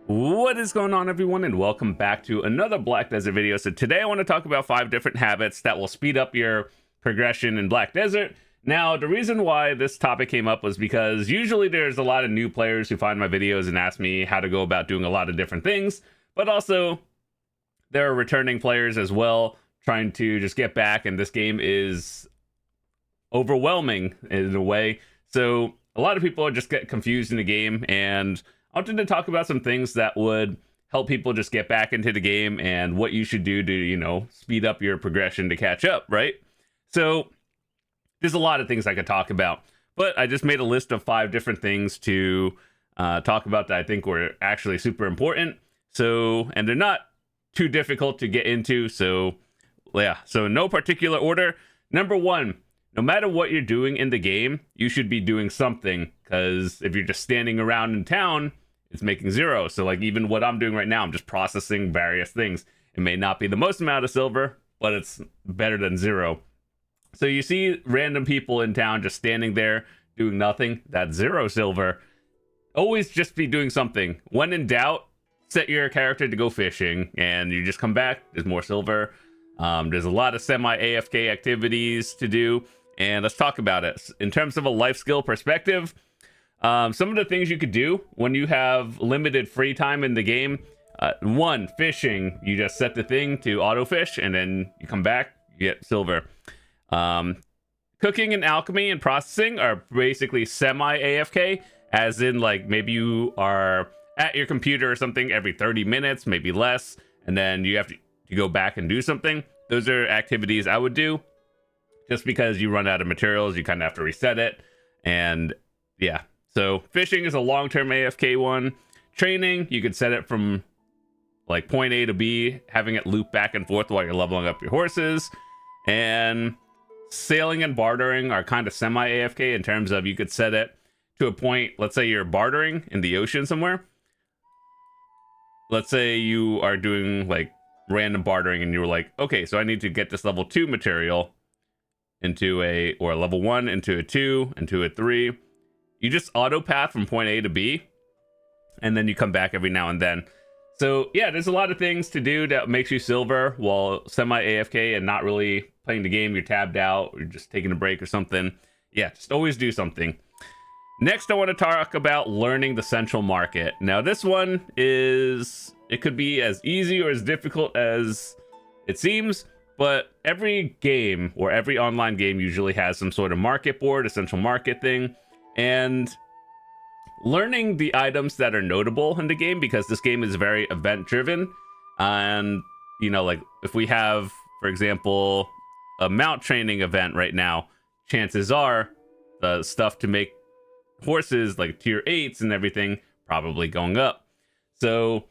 What is going on, everyone, and welcome back to another Black Desert video. So today I want to talk about 5 different habits that will speed up your progression in Black Desert. Now, the reason why this topic came up was because usually there's a lot of new players who find my videos and ask me how to go about doing a lot of different things, but also there are returning players as well trying to just get back, and this game is overwhelming in a way. So a lot of people just get confused in the game, and I wanted to talk about some things that would help people just get back into the game and what you should do to, speed up your progression to catch up, right? So there's a lot of things I could talk about, but I just made a list of 5 different things to talk about that I think were actually super important. So, and they're not too difficult to get into. So yeah, so in no particular order. Number 1, no matter what you're doing in the game, you should be doing something, because if you're just standing around in town, it's making 0. So like even what I'm doing right now, I'm just processing various things. It may not be the most amount of silver, but it's better than 0. So you see random people in town just standing there doing nothing. That's 0 silver. Always just be doing something. When in doubt, set your character to go fishing, and you just come back, there's more silver. There's a lot of semi-AFK activities to do, and let's talk about it. In terms of a life skill perspective, some of the things you could do when you have limited free time in the game. 1, fishing. You just set the thing to auto fish, and then you come back, you get silver. Cooking and alchemy and processing are basically semi-AFK, as in like maybe you are at your computer or something every 30 minutes, maybe less, and then you have to go back and do something. Those are activities I would do. Just because you run out of materials, you kind of have to reset it. And yeah, so fishing is a long-term AFK one. Training, you could set it from like point A to B, having it loop back and forth while you're leveling up your horses. And sailing and bartering are kind of semi-AFK in terms of you could set it to a point. Let's say you're bartering in the ocean somewhere. Let's say you are doing like random bartering, and you were like, okay, so I need to get this level 2 material into or level 1 into a 2 into a 3. You just auto path from point A to B, and then you come back every now and then. So yeah, there's a lot of things to do that makes you silver while semi AFK and not really playing the game. You're tabbed out, or you're just taking a break or something. Yeah, just always do something. Next, I want to talk about learning the central market. Now, this one it could be as easy or as difficult as it seems, but every game or every online game usually has some sort of market board, a central market thing, and learning the items that are notable in the game, because this game is very event driven. And like if we have, for example, a mount training event right now, chances are the stuff to make horses like tier 8s and everything probably going up. So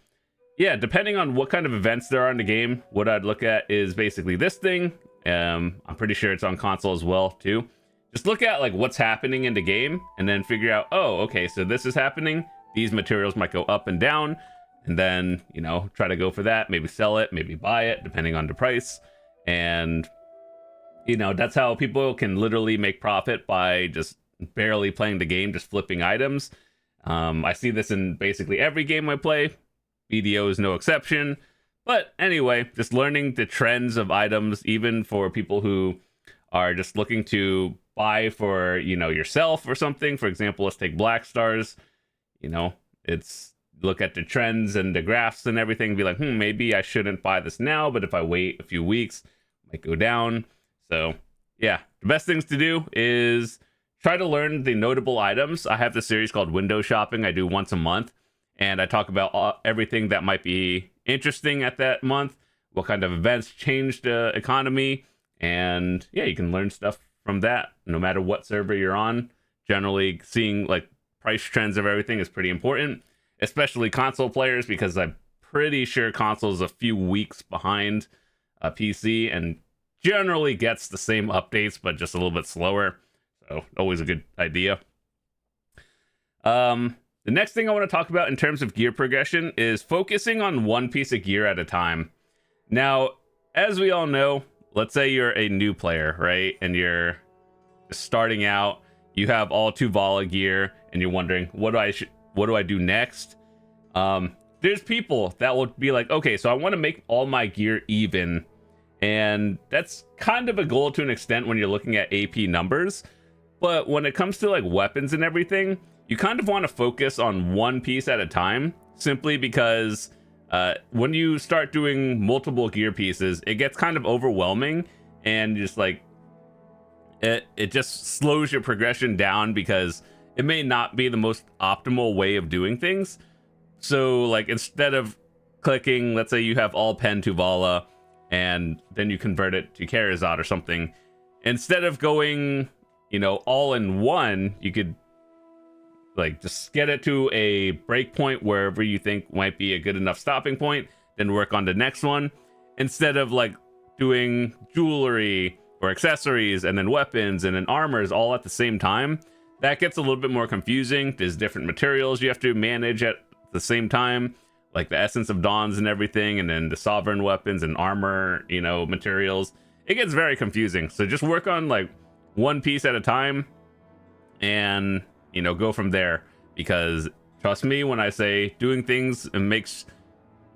yeah, depending on what kind of events there are in the game, what I'd look at is basically this thing. I'm pretty sure it's on console as well too. Just look at like what's happening in the game, and then figure out, oh, okay, so this is happening. These materials might go up and down, and then, try to go for that. Maybe sell it, maybe buy it, depending on the price. And, that's how people can literally make profit by just barely playing the game, just flipping items. I see this in basically every game I play. BDO is no exception. But anyway, just learning the trends of items, even for people who are just looking to buy for, yourself or something. For example, let's take Black Stars. It's look at the trends and the graphs and everything, be like, maybe I shouldn't buy this now, but if I wait a few weeks, it might go down. So yeah, the best things to do is try to learn the notable items. I have this series called Window Shopping I do once a month, and I talk about everything that might be interesting at that month, what kind of events change the economy, and yeah, you can learn stuff from that no matter what server you're on. Generally, seeing like price trends of everything is pretty important, especially console players, because I'm pretty sure console is a few weeks behind a PC and generally gets the same updates but just a little bit slower. So always a good idea. The next thing I want to talk about in terms of gear progression is focusing on one piece of gear at a time. Now, as we all know, let's say you're a new player, right? And you're starting out, you have all Tuvala gear, and you're wondering, what do I do next? there's people that will be like, okay, so I want to make all my gear even, and that's kind of a goal to an extent when you're looking at AP numbers. But when it comes to like weapons and everything, you kind of want to focus on one piece at a time, simply because when you start doing multiple gear pieces, it gets kind of overwhelming, and just like it just slows your progression down, because it may not be the most optimal way of doing things. So like, instead of clicking, let's say you have all pen Tuvala and then you convert it to Karazad or something, instead of going, you know, all in one, you could like just get it to a breakpoint wherever you think might be a good enough stopping point, then work on the next one, instead of like doing jewelry or accessories and then weapons and then armors all at the same time. That gets a little bit more confusing. There's different materials you have to manage at the same time, like the Essence of Dawns and everything, and then the sovereign weapons and armor, you know, materials. It gets very confusing. So just work on like one piece at a time, and you know, go from there, because trust me when I say doing things, it makes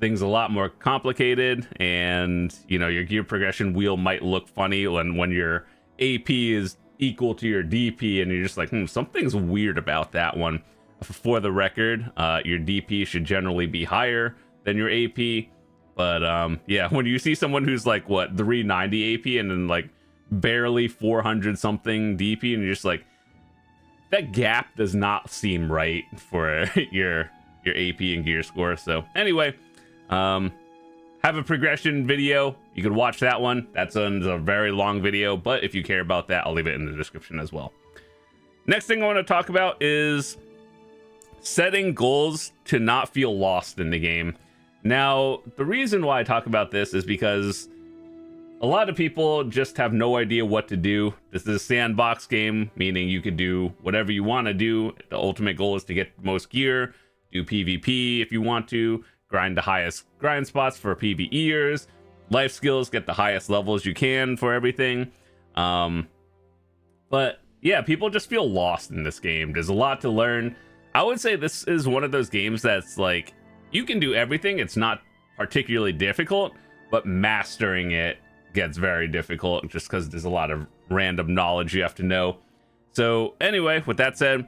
things a lot more complicated, and you know, your gear progression wheel might look funny when your AP is equal to your DP, and you're just like, something's weird about that one. For the record, your DP should generally be higher than your AP, but yeah, when you see someone who's like, what, 390 AP and then like barely 400 something DP, and you're just like, that gap does not seem right for your AP and gear score. So anyway, have a progression video. You could watch that one. That's a very long video, but if you care about that, I'll leave it in the description as well. Next thing I want to talk about is setting goals to not feel lost in the game. Now, the reason why I talk about this is because a lot of people just have no idea what to do. This is a sandbox game, meaning you could do whatever you want to do. The ultimate goal is to get the most gear, do PvP if you want to, grind the highest grind spots for PvEers, life skills, get the highest levels you can for everything. But yeah, people just feel lost in this game. There's a lot to learn. I would say this is one of those games that's like, you can do everything. It's not particularly difficult, but mastering it gets very difficult just because there's a lot of random knowledge you have to know. So anyway, with that said,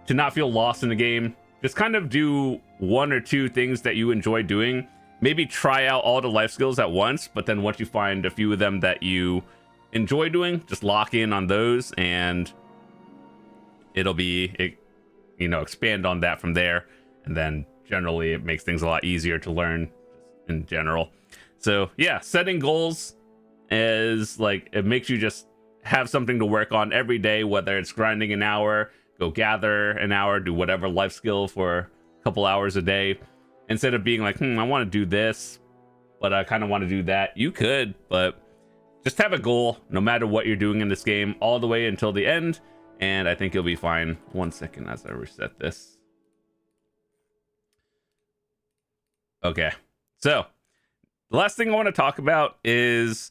to not feel lost in the game, just kind of do one or two things that you enjoy doing. Maybe try out all the life skills at once, but then once you find a few of them that you enjoy doing, just lock in on those, and it'll be, you know, expand on that from there. And then generally it makes things a lot easier to learn in general. So yeah, setting goals is like, it makes you just have something to work on every day, whether it's grinding an hour, go gather an hour, do whatever life skill for a couple hours a day, instead of being like, I want to do this, but I kind of want to do that. You could, but just have a goal no matter what you're doing in this game all the way until the end, and I think you'll be fine. 1 second as I reset this. Okay, so the last thing I want to talk about is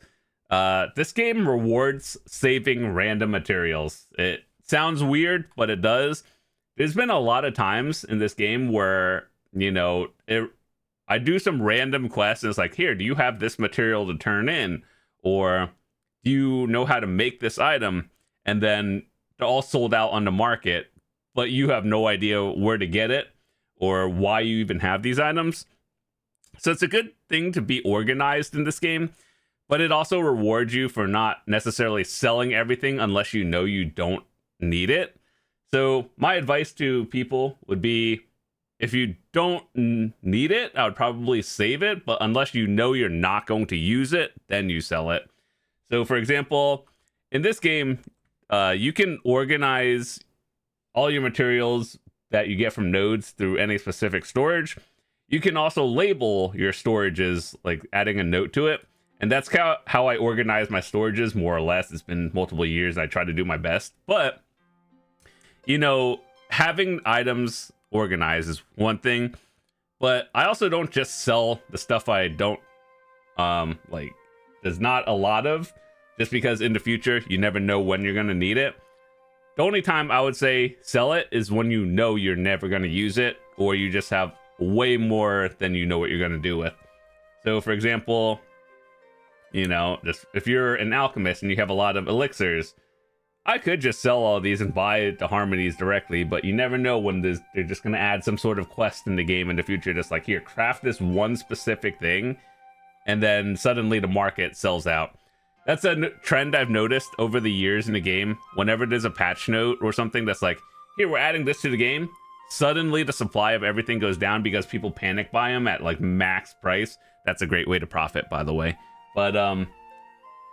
this game rewards saving random materials. It sounds weird, but it does. There's been a lot of times in this game where, you know, I do some random quests and it's like, here, do you have this material to turn in? Or do you know how to make this item? And then they're all sold out on the market, but you have no idea where to get it or why you even have these items. So it's a good thing to be organized in this game, but it also rewards you for not necessarily selling everything unless you know you don't need it. So my advice to people would be, if you don't need it, I would probably save it, but unless you know you're not going to use it, then you sell it. So for example, in this game, you can organize all your materials that you get from nodes through any specific storage. You can also label your storages, like adding a note to it. And that's how I organize my storages, more or less. It's been multiple years. I try to do my best. But, you know, having items organized is one thing. But I also don't just sell the stuff I don't, like, there's not a lot of, just because in the future, you never know when you're going to need it. The only time I would say sell it is when you know you're never going to use it, or you just have way more than you know what you're going to do with. So for example, you know, just if you're an alchemist and you have a lot of elixirs, I could just sell all these and buy the harmonies directly, but you never know when they're just going to add some sort of quest in the game in the future, just like, here, craft this one specific thing, and then suddenly the market sells out. That's a trend I've noticed over the years in the game. Whenever there's a patch note or something that's like, here, we're adding this to the game, suddenly the supply of everything goes down because people panic buy them at like max price. That's a great way to profit, by the way. But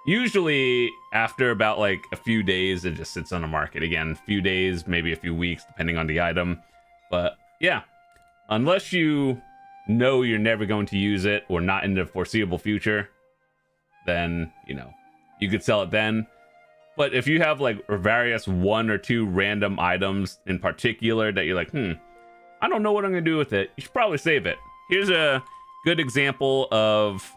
usually after about like a few days, it just sits on the market again. A few days, maybe a few weeks, depending on the item. But yeah, unless you know you're never going to use it or not in the foreseeable future, then, you know, you could sell it then. But if you have like various 1 or 2 random items in particular that you're like, I don't know what I'm gonna do with it, you should probably save it. Here's a good example of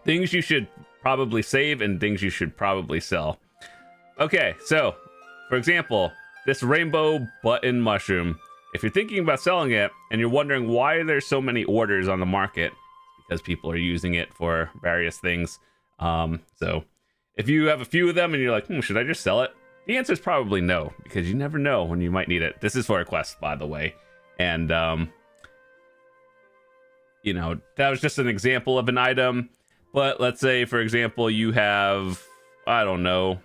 things you should probably save and things you should probably sell. Okay, so for example, this rainbow button mushroom, if you're thinking about selling it and you're wondering why there's so many orders on the market, because people are using it for various things. So if you have a few of them and you're like, should I just sell it? The answer is probably no, because you never know when you might need it. This is for a quest, by the way. And, you know, that was just an example of an item. But let's say, for example, you have, I don't know,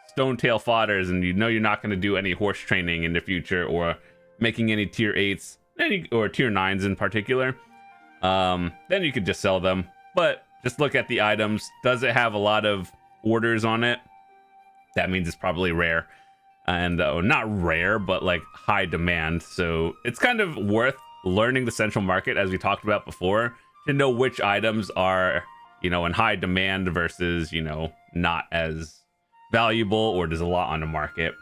Stonetail Fodders, and you know you're not going to do any horse training in the future or making any tier 8s, or tier 9s in particular. Then you could just sell them. But just look at the items. Does it have a lot of orders on it? That means it's probably rare. And not rare, but like high demand. So it's kind of worth learning the central market, as we talked about before, to know which items are, you know, in high demand versus, you know, not as valuable, or there's a lot on the market.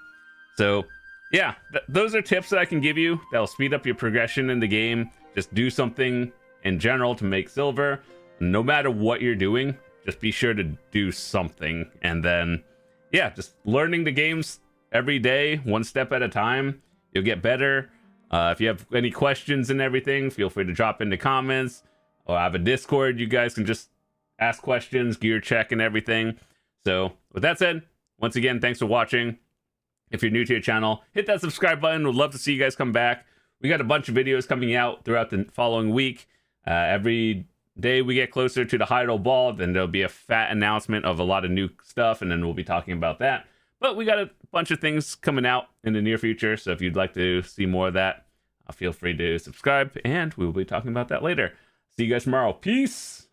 So yeah, those are tips that I can give you that'll speed up your progression in the game. Just do something in general to make silver. No matter what you're doing, just be sure to do something. And then, yeah, just learning the games every day, one step at a time. You'll get better. If you have any questions and everything, feel free to drop in the comments. Or I have a Discord. You guys can just ask questions, gear check, and everything. So with that said, once again, thanks for watching. If you're new to your channel, hit that subscribe button. We'd love to see you guys come back. We got a bunch of videos coming out throughout the following week. Every day we get closer to the Hyrule Ball, then there'll be a fat announcement of a lot of new stuff, and then we'll be talking about that. But we got a bunch of things coming out in the near future, so if you'd like to see more of that, feel free to subscribe, and we will be talking about that later. See you guys tomorrow. Peace!